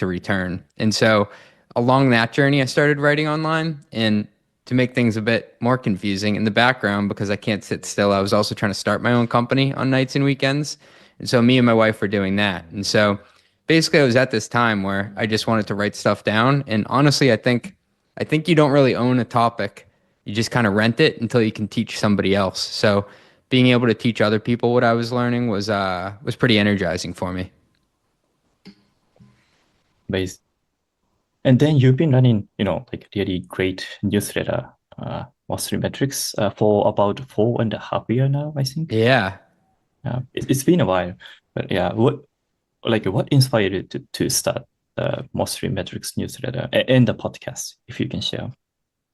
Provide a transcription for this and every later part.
to return. And so along that journey, I started writing online. And to make things a bit more confusing in the background, because I can't sit still, I was also trying to start my own company on nights and weekends. And so me and my wife were doing that. And so basically I was at this time where I just wanted to write stuff down. And honestly, I think you don't really own a topic. You just kind of rent it until you can teach somebody else. So being able to teach other people what I was learning was pretty energizing for me. Based. And then you've been running, like really great newsletter, Mastery Metrics, for about 4.5 years now, I think. Yeah. It's been a while, but yeah, what inspired you to start the Mastery Metrics newsletter and the podcast, if you can share?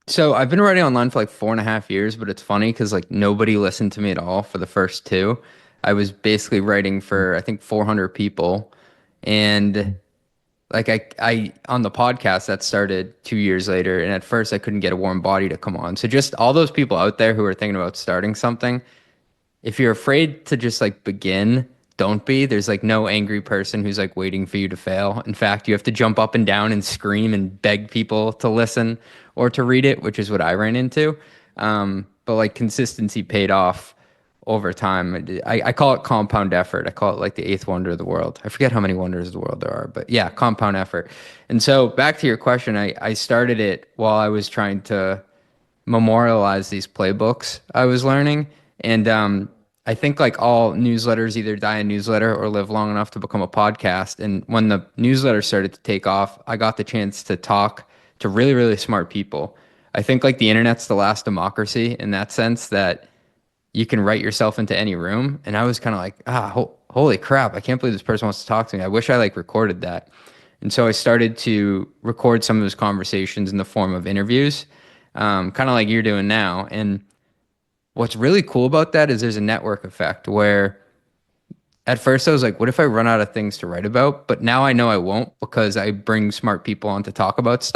So I've been writing online for like 4.5 years, but it's funny because like nobody listened to me at all for the first two. I was basically writing for I think 400 people, and like I on the podcast that started 2 years later, and at first I couldn't get a warm body to come on. So just all those people out there who are thinking about starting something, if you're afraid to just like begin, don't be. There's like no angry person who's like waiting for you to fail. In fact, you have to jump up and down and scream and beg people to listen or to read it, which is what I ran into. But like consistency paid off over time. I call it compound effort. I call it like the eighth wonder of the world. I forget how many wonders of the world there are, but yeah, compound effort. And so back to your question, I started it while I was trying to memorialize these playbooks I was learning. And I think like all newsletters either die a newsletter or live long enough to become a podcast. And when the newsletter started to take off, I got the chance to talk to really, really smart people. I think like the internet's the last democracy in that sense that you can write yourself into any room. And I was kind of like, holy crap, I can't believe this person wants to talk to me. I wish I like recorded that. And so I started to record some of those conversations in the form of interviews, kind of like you're doing now. And what's really cool about that is there's a network effect where at first I was like, what if I run out of things to write about? But now I know I won't because I bring smart people on to talk about stuff.